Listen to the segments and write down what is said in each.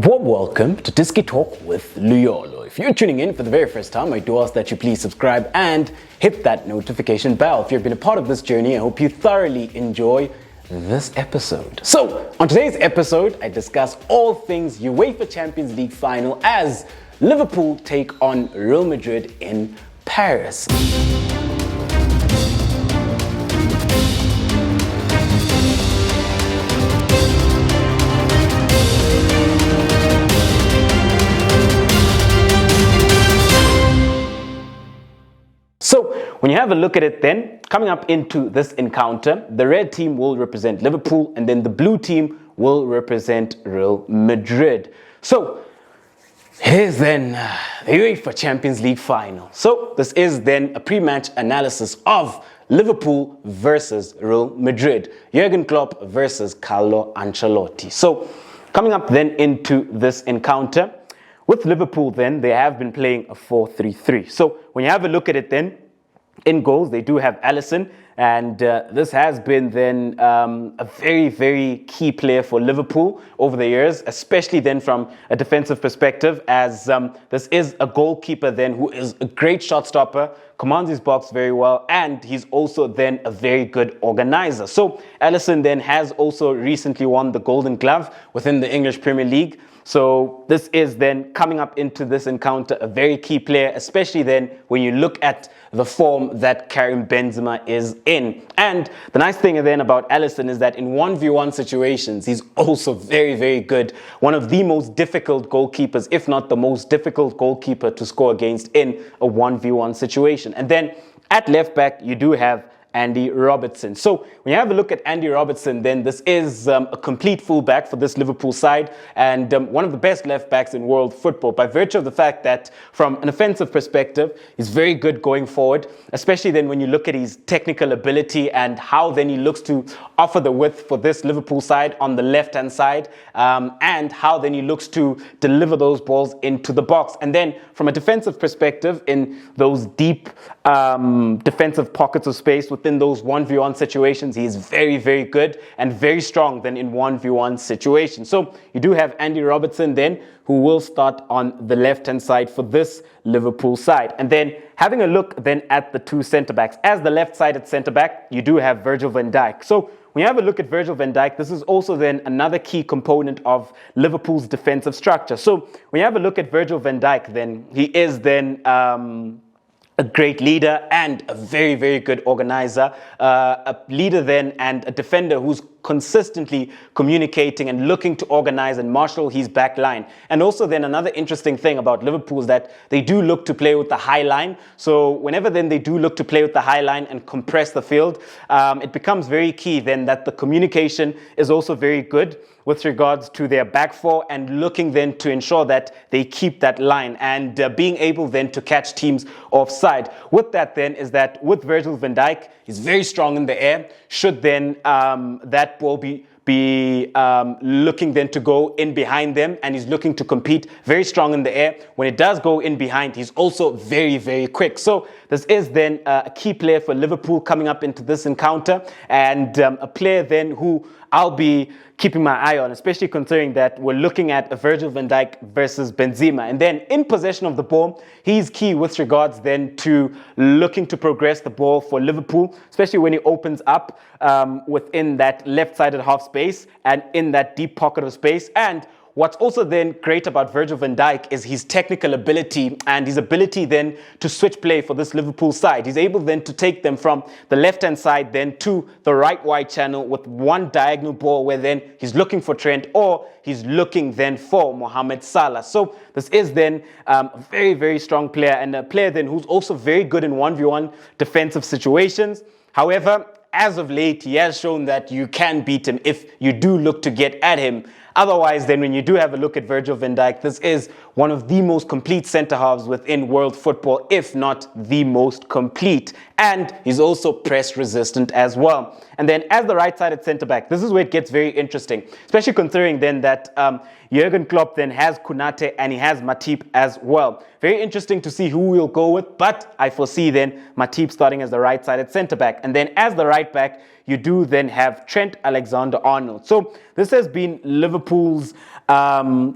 A warm welcome to Diski Talk with Luyolo. If you're tuning in for the very first time, I do ask that you please subscribe and hit that notification bell. If you've been a part of this journey, I hope you thoroughly enjoy this episode. So, on today's episode, I discuss all things UEFA Champions League final as Liverpool take on Real Madrid in Paris. So, when you have a look at it then, coming up into this encounter, the red team will represent Liverpool and then the blue team will represent Real Madrid. So, here's then the UEFA Champions League final. So, this is then a pre-match analysis of Liverpool versus Real Madrid. Jurgen Klopp versus Carlo Ancelotti. So, coming up then into this encounter, with Liverpool then, they have been playing a 4-3-3. So, when you have a look at it then, in goals, they do have Alisson, and this has been then a very, very key player for Liverpool over the years, especially then from a defensive perspective, as this is a goalkeeper then who is a great shot stopper, commands his box very well, and he's also then a very good organizer. So Alisson then has also recently won the Golden Glove within the English Premier League. So this is then coming up into this encounter a very key player, especially then when you look at the form that Karim Benzema is in. And the nice thing then about Alisson is that in 1v1 situations, he's also very, very good. One of the most difficult goalkeepers, if not the most difficult goalkeeper to score against in a 1v1 situation. And then at left back, you do have Andy Robertson. So when you have a look at Andy Robertson, then this is a complete fullback for this Liverpool side and one of the best left backs in world football by virtue of the fact that from an offensive perspective, he's very good going forward, especially then when you look at his technical ability and how then he looks to offer the width for this Liverpool side on the left-hand side and how then he looks to deliver those balls into the box. And then from a defensive perspective, in those deep defensive pockets of space within those 1v1 situations, he is very, very good and very strong then in 1v1 situations. So you do have Andy Robertson then who will start on the left-hand side for this Liverpool side. And then having a look then at the two centre-backs. As the left-sided centre-back, you do have Virgil van Dijk. So when you have a look at Virgil van Dijk, this is also then another key component of Liverpool's defensive structure. So when you have a look at Virgil van Dijk, then he is then a great leader and a very, very good organizer, a leader then and a defender who's consistently communicating and looking to organize and marshal his back line. And also then another interesting thing about Liverpool is that they do look to play with the high line. So whenever then they do look to play with the high line and compress the field, it becomes very key then that the communication is also very good with regards to their back four and looking then to ensure that they keep that line and being able then to catch teams offside. With that then is that with Virgil van Dijk, he's very strong in the air. Should then that ball be looking then to go in behind them and he's looking to compete, very strong in the air. When it does go in behind, he's also very, very quick. So this is then a key player for Liverpool coming up into this encounter and a player then who I'll be keeping my eye on, especially considering that we're looking at a Virgil van Dijk versus Benzema. And then in possession of the ball, he's key with regards then to looking to progress the ball for Liverpool, especially when he opens up within that left-sided half space and in that deep pocket of space. And what's also then great about Virgil van Dijk is his technical ability and his ability then to switch play for this Liverpool side. He's able then to take them from the left-hand side then to the right wide channel with one diagonal ball where then he's looking for Trent or he's looking then for Mohamed Salah. So this is then a very, very strong player and a player then who's also very good in 1v1 defensive situations. However, as of late, he has shown that you can beat him if you do look to get at him. Otherwise, then when you do have a look at Virgil van Dijk, this is one of the most complete centre-halves within world football, if not the most complete. And he's also press resistant as well. And then as the right-sided centre-back, this is where it gets very interesting, especially considering then that Jurgen Klopp then has Konate and he has Matip as well. Very interesting to see who we'll go with, but I foresee then Matip starting as the right-sided centre-back. And then as the right-back, you do then have Trent Alexander-Arnold. So this has been Liverpool's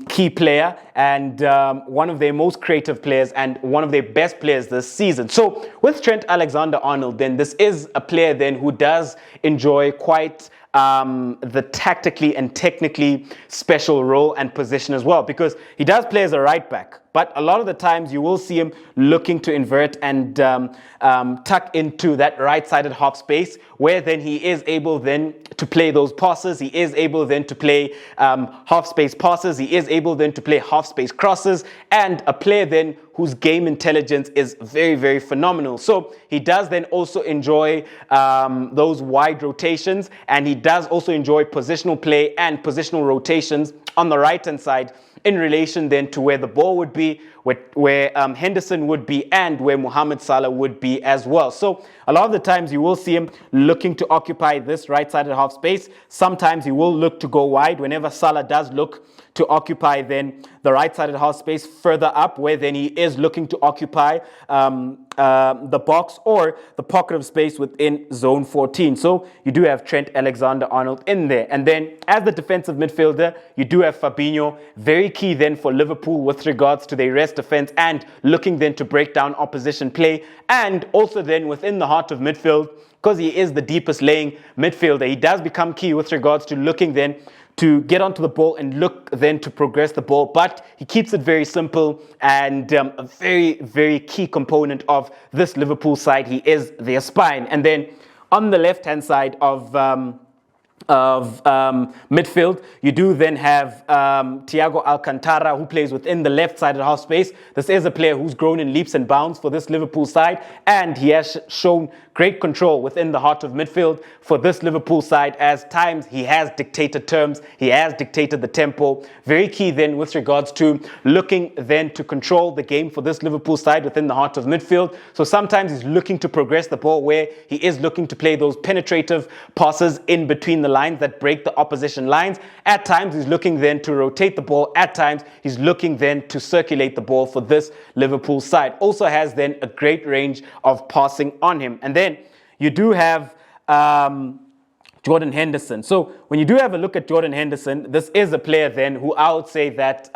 key player and one of their most creative players and one of their best players this season. So with Trent Alexander-Arnold, then this is a player then who does enjoy quite the tactically and technically special role and position as well, because he does play as a right back, but a lot of the times you will see him looking to invert and tuck into that right-sided half space, where then he is able then to play those passes, he is able then to play half-space passes, he is able then to play half-space crosses, and a player then whose game intelligence is very, very phenomenal. So he does then also enjoy those wide rotations, and he does also enjoy positional play and positional rotations on the right-hand side in relation then to where the ball would be, where Henderson would be, and where Mohamed Salah would be as well. So a lot of the times you will see him looking to occupy this right-sided half space. Sometimes he will look to go wide whenever Salah does look to occupy then the right-sided half space further up, where then he is looking to occupy the box or the pocket of space within zone 14. So you do have Trent Alexander-Arnold in there. And then as the defensive midfielder, you do have Fabinho, very key then for Liverpool with regards to their rest defense and looking then to break down opposition play. And also then within the heart of midfield, because he is the deepest laying midfielder, he does become key with regards to looking then to get onto the ball and look then to progress the ball, but he keeps it very simple and a very, very key component of this Liverpool side. He is their spine. And then on the left-hand side of midfield, you do then have Thiago Alcantara, who plays within the left side of the half space. This is a player who's grown in leaps and bounds for this Liverpool side, and he has shown great control within the heart of midfield for this Liverpool side. As times he has dictated terms, he has dictated the tempo. Very key then with regards to looking then to control the game for this Liverpool side within the heart of midfield. So sometimes he's looking to progress the ball, where he is looking to play those penetrative passes in between the lines that break the opposition lines. At times he's looking then to rotate the ball. At times he's looking then to circulate the ball for this Liverpool side. Also has then a great range of passing on him. And then you do have Jordan Henderson. So when you do have a look at Jordan Henderson, this is a player then who I would say that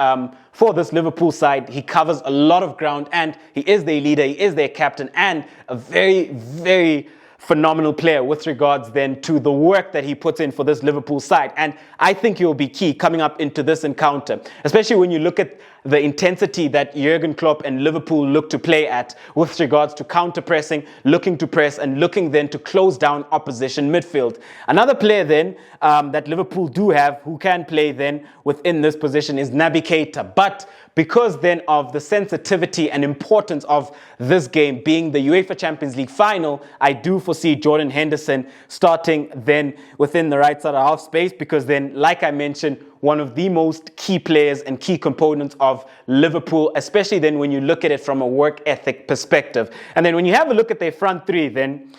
for this Liverpool side, he covers a lot of ground, and he is their leader, he is their captain, and a very, very phenomenal player with regards then to the work that he puts in for this Liverpool side. And I think he will be key coming up into this encounter, especially when you look at the intensity that Jurgen Klopp and Liverpool look to play at with regards to counter-pressing, looking to press and looking then to close down opposition midfield. Another player then that Liverpool do have who can play then within this position is Naby Keita. But because then of the sensitivity and importance of this game being the UEFA Champions League final, I do foresee Jordan Henderson starting then within the right side of half space, because then, like I mentioned, one of the most key players and key components of Liverpool, especially then when you look at it from a work ethic perspective. And then when you have a look at their front three then,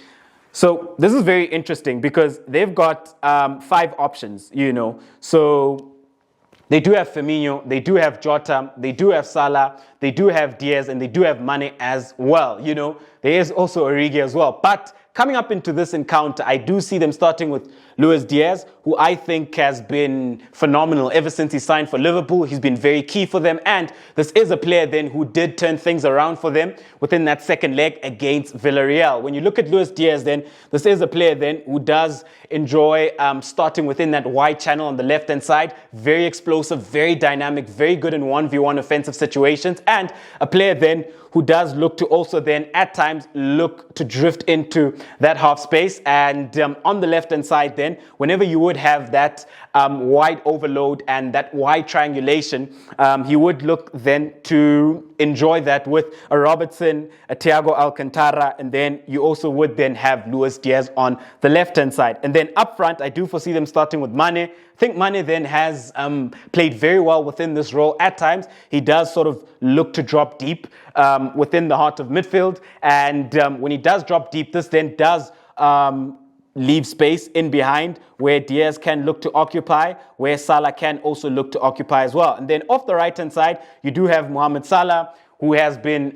so this is very interesting because they've got 5 options, you know. So they do have Firmino, they do have Jota, they do have Salah, they do have Diaz, and they do have Mane as well, you know. There is also Origi as well. But coming up into this encounter, I do see them starting with Luis Diaz, who I think has been phenomenal ever since he signed for Liverpool. He's been very key for them, and this is a player then who did turn things around for them within that second leg against Villarreal. When you look at Luis Diaz then, this is a player then who does enjoy starting within that wide channel on the left-hand side. Very explosive, very dynamic, very good in 1v1 offensive situations, and a player then who does look to also then at times look to drift into that half space. And on the left-hand side then, whenever you would have that wide overload and that wide triangulation, he would look then to enjoy that with a Robertson, a Thiago Alcantara, and then you also would then have Luis Diaz on the left-hand side. And then up front, I do foresee them starting with Mane. I think Mane then has played very well within this role. At times, he does sort of look to drop deep within the heart of midfield. And when he does drop deep, this then does leave space in behind where Diaz can look to occupy, where Salah can also look to occupy as well. And then off the right-hand side, you do have Mohamed Salah, who has been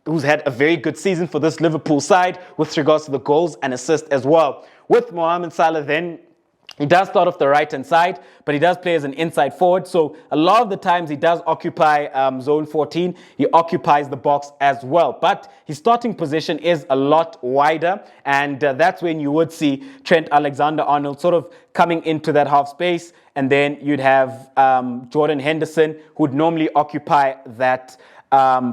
who's had a very good season for this Liverpool side with regards to the goals and assists as well. With Mohamed Salah then, He does start off the right-hand side, but he does play as an inside forward. So a lot of the times he does occupy zone 14. He occupies the box as well. But his starting position is a lot wider. And that's when you would see Trent Alexander-Arnold sort of coming into that half space. And then you'd have Jordan Henderson, who would normally occupy that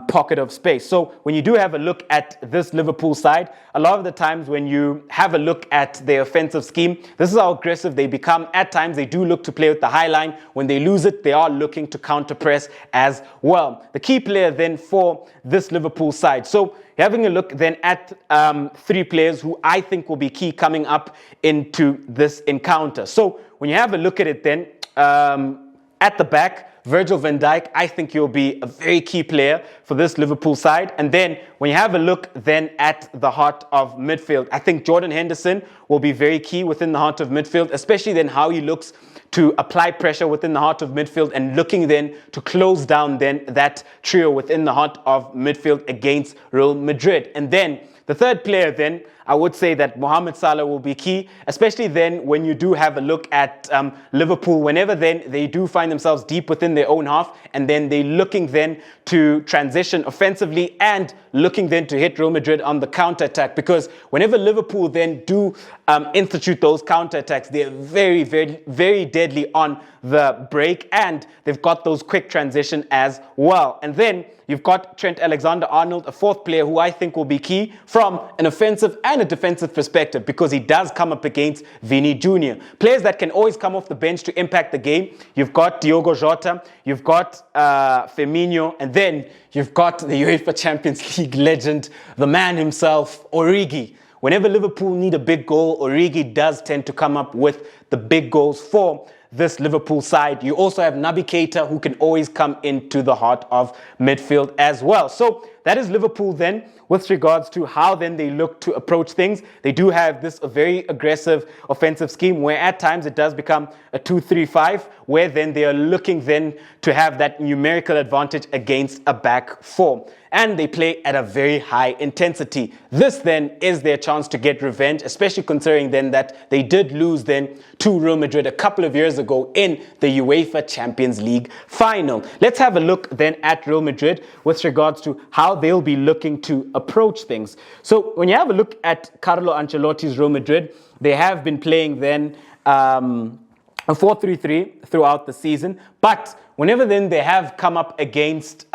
pocket of space. So when you do have a look at this Liverpool side, a lot of the times when you have a look at their offensive scheme, this is how aggressive they become. At times they do look to play with the high line. When they lose it, they are looking to counter press as well. The key player then for this Liverpool side. So having a look then at three players who I think will be key coming up into this encounter. So when you have a look at it then, at the back, Virgil van Dijk, I think he'll be a very key player for this Liverpool side. And then when you have a look then at the heart of midfield, I think Jordan Henderson will be very key within the heart of midfield, especially then how he looks to apply pressure within the heart of midfield and looking then to close down then that trio within the heart of midfield against Real Madrid. And then the third player then, I would say that Mohamed Salah will be key, especially then when you do have a look at Liverpool, whenever then they do find themselves deep within their own half, and then they're looking then to transition offensively and looking then to hit Real Madrid on the counter-attack, because whenever Liverpool then do institute those counter-attacks, they're very, very, very deadly on the break, and they've got those quick transition as well. And then you've got Trent Alexander-Arnold, a fourth player who I think will be key from an offensive and a defensive perspective, because he does come up against Vini Jr. Players that can always come off the bench to impact the game. You've got Diogo Jota, you've got Firmino, and then you've got the UEFA Champions League legend, the man himself, Origi. Whenever Liverpool need a big goal, Origi does tend to come up with the big goals for this Liverpool side. You also have Naby Keita, who can always come into the heart of midfield as well. So that is Liverpool then with regards to how then they look to approach things. They do have this a very aggressive offensive scheme where at times it does become a 2-3-5, where then they are looking then to have that numerical advantage against a back four. And they play at a very high intensity. This then is their chance to get revenge, especially considering then that they did lose then to Real Madrid a couple of years ago in the UEFA Champions League final. Let's have a look then at Real Madrid with regards to how they'll be looking to approach things. So when you have a look at Carlo Ancelotti's Real Madrid, they have been playing then a 4-3-3 throughout the season. But whenever then they have come up against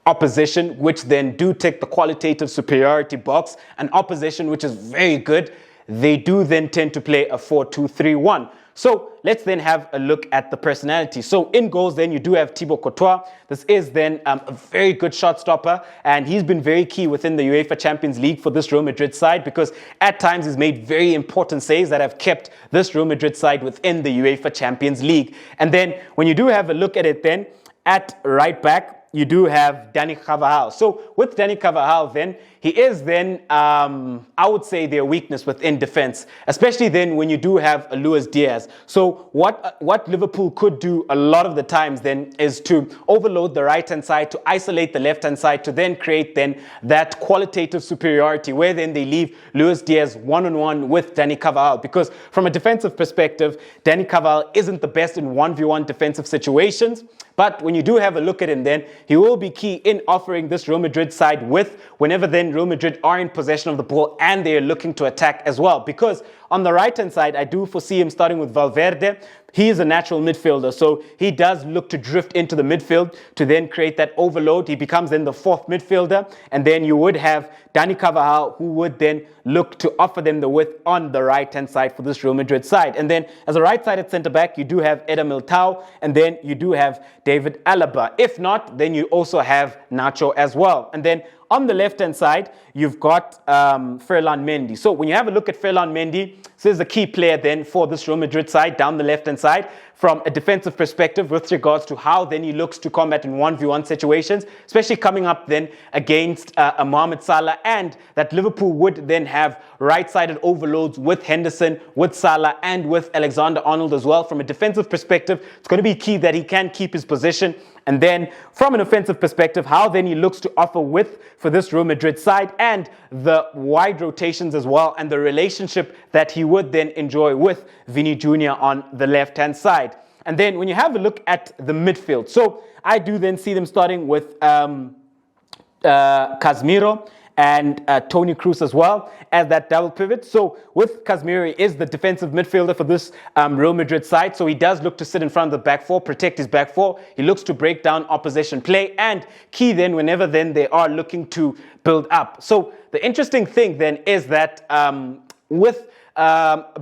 opposition, which then do tick the qualitative superiority box, an opposition which is very good, they do then tend to play a 4-2-3-1. So let's then have a look at the personality. So in goals then you do have Thibaut Courtois. This is then a very good shot stopper, and he's been very key within the UEFA Champions League for this Real Madrid side, because at times he's made very important saves that have kept this Real Madrid side within the UEFA Champions League. And then when you do have a look at it then, at right back, you do have Dani Carvajal. So with Dani Carvajal then, he is then, I would say, their weakness within defense, especially then when you do have a Luis Diaz. So what Liverpool could do a lot of the times then is to overload the right-hand side, to isolate the left-hand side, to then create then that qualitative superiority where then they leave Luis Diaz one-on-one with Dani Carvajal. Because from a defensive perspective, Dani Carvajal isn't the best in 1v1 defensive situations. But when you do have a look at him then, he will be key in offering this Real Madrid side with whenever then Real Madrid are in possession of the ball and they are looking to attack as well. Because on the right-hand side, I do foresee him starting with Valverde. He is a natural midfielder, so he does look to drift into the midfield to then create that overload. He becomes then the fourth midfielder, and then you would have Dani Carvajal, who would then look to offer them the width on the right-hand side for this Real Madrid side. And then as a right-sided centre-back, you do have Eder Militao, and then you do have David Alaba. If not, then you also have Nacho as well. And then on the left-hand side, you've got Ferland Mendy. So when you have a look at Ferland Mendy, this is a key player then for this Real Madrid side down the left-hand side from a defensive perspective with regards to how then he looks to combat in 1v1 situations, especially coming up then against a Mohamed Salah, and that Liverpool would then have right-sided overloads with Henderson, with Salah, and with Alexander-Arnold as well. From a defensive perspective, it's going to be key that he can keep his position And then from an offensive perspective, how then he looks to offer width for this Real Madrid side and the wide rotations as well, and the relationship that he would then enjoy with Vini Jr. on the left-hand side. And then when you have a look at the midfield, so I do then see them starting with Casemiro and Toni Kroos as well as that double pivot. So with Casemiro, he is the defensive midfielder for this Real Madrid side. So he does look to sit in front of the back four, protect his back four. He looks to break down opposition play, and key then whenever then they are looking to build up. So the interesting thing then is that with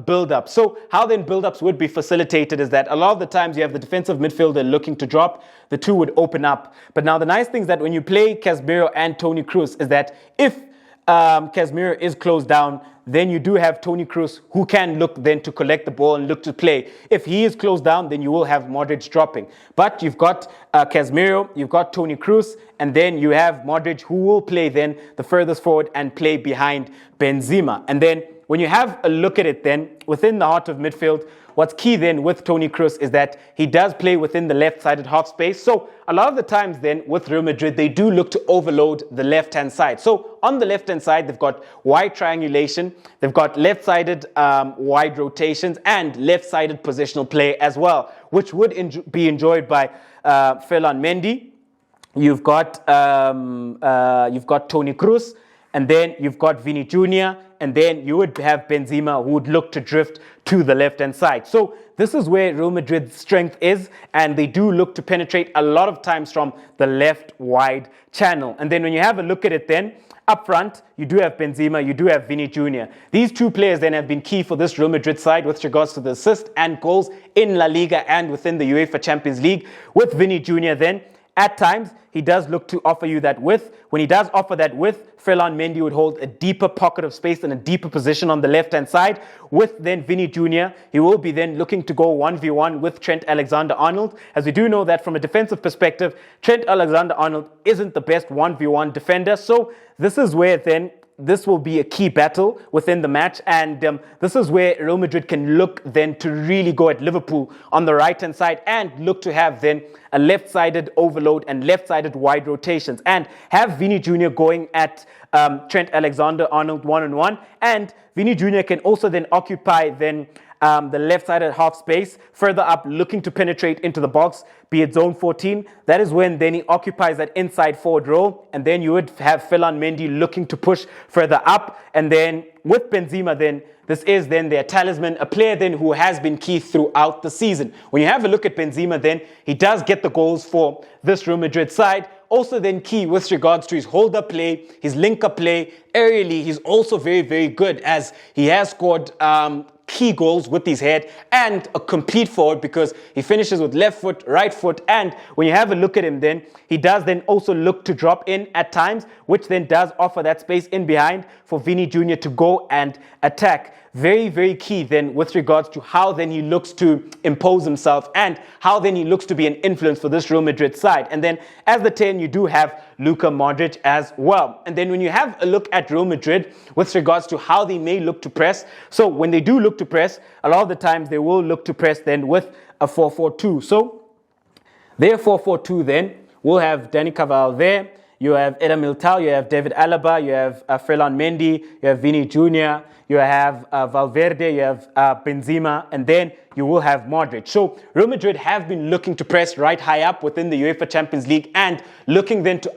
build-up. So how then build-ups would be facilitated is that a lot of the times you have the defensive midfielder looking to drop, the two would open up. But now the nice thing is that when you play Casemiro and Toni Kroos is that if Casemiro is closed down, then you do have Toni Kroos who can look then to collect the ball and look to play. If he is closed down, then you will have Modric dropping. But you've got Casemiro, you've got Toni Kroos, and then you have Modric who will play then the furthest forward and play behind Benzema. And then when you have a look at it then, within the heart of midfield, what's key then with Toni Kroos is that he does play within the left-sided half space. So a lot of the times then with Real Madrid, they do look to overload the left-hand side. So on the left-hand side, they've got wide triangulation, they've got left-sided wide rotations and left-sided positional play as well, which would be enjoyed by Ferland Mendy. You've got Toni Kroos, and then you've got Vini Jr., and then you would have Benzema who would look to drift to the left-hand side. So this is where Real Madrid's strength is, and they do look to penetrate a lot of times from the left wide channel. And then when you have a look at it then, up front, you do have Benzema, you do have Vini Jr. These two players then have been key for this Real Madrid side with regards to the assists and goals in La Liga and within the UEFA Champions League. With Vini Jr. then, at times, he does look to offer you that width. When he does offer that width, Ferland Mendy would hold a deeper pocket of space and a deeper position on the left-hand side. With then Vini Jr., he will be then looking to go 1v1 with Trent Alexander-Arnold. As we do know that from a defensive perspective, Trent Alexander-Arnold isn't the best 1v1 defender. So this is where then this will be a key battle within the match, and this is where Real Madrid can look then to really go at Liverpool on the right-hand side and look to have then a left-sided overload and left-sided wide rotations, and have Vini Jr. going at Trent Alexander-Arnold one-on-one, and Vini Jr. can also then occupy then the left-sided half space, further up, looking to penetrate into the box, be it zone 14. That is when then he occupies that inside forward role, and then you would have Ferland Mendy looking to push further up. And then with Benzema then, this is then their talisman, a player then who has been key throughout the season. When you have a look at Benzema then, he does get the goals for this Real Madrid side. Also then key with regards to his hold-up play, his link-up play. Aerially, he's also very, very good, as he has scored key goals with his head and a complete forward, because he finishes with left foot, right foot, and when you have a look at him then, he does then also look to drop in at times, which then does offer that space in behind for Vini Jr. to go and attack. Very, very key then with regards to how then he looks to impose himself and how then he looks to be an influence for this Real Madrid side. And then as the 10, you do have Luka Modric as well. And then when you have a look at Real Madrid with regards to how they may look to press, so when they do look to press, a lot of the times they will look to press then with a 4-4-2. So their 4-4-2 then will have Dani Carvajal there, you have Eder Militao, you have David Alaba, you have Ferland Mendy, you have Vini Jr., you have Valverde, you have Benzema, and then you will have Modric. So Real Madrid have been looking to press right high up within the UEFA Champions League and looking then to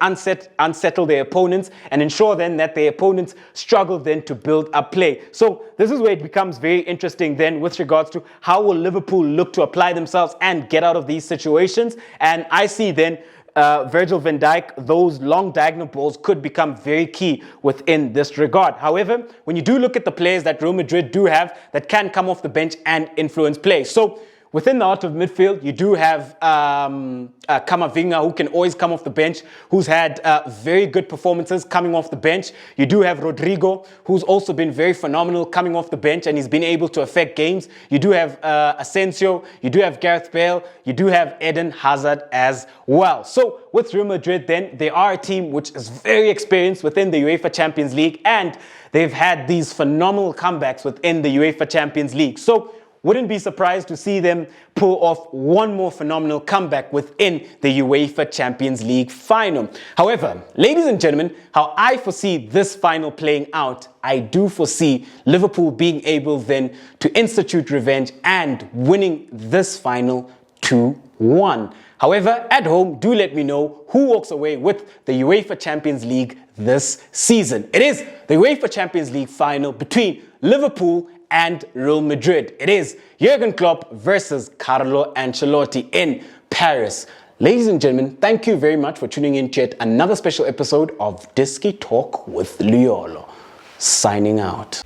unsettle their opponents and ensure then that their opponents struggle then to build up play. So this is where it becomes very interesting then with regards to how will Liverpool look to apply themselves and get out of these situations. And I see then Virgil van Dijk, those long diagonal balls could become very key within this regard. However, when you do look at the players that Real Madrid do have that can come off the bench and influence play. So within the heart of midfield, you do have Camavinga, who can always come off the bench, who's had very good performances coming off the bench. You do have Rodrigo, who's also been very phenomenal coming off the bench, and he's been able to affect games. You do have Asensio, you do have Gareth Bale, you do have Eden Hazard as well. So with Real Madrid then, they are a team which is very experienced within the UEFA Champions League, and they've had these phenomenal comebacks within the UEFA Champions League. So wouldn't be surprised to see them pull off one more phenomenal comeback within the UEFA Champions League final. However, ladies and gentlemen, how I foresee this final playing out, I do foresee Liverpool being able then to institute revenge and winning this final 2-1. However, at home, do let me know who walks away with the UEFA Champions League this season. It is the UEFA Champions League final between Liverpool and Real Madrid. It is Jurgen Klopp versus Carlo Ancelotti in Paris. Ladies and gentlemen, thank you very much for tuning in to yet another special episode of Disky Talk with Liolo. Signing out.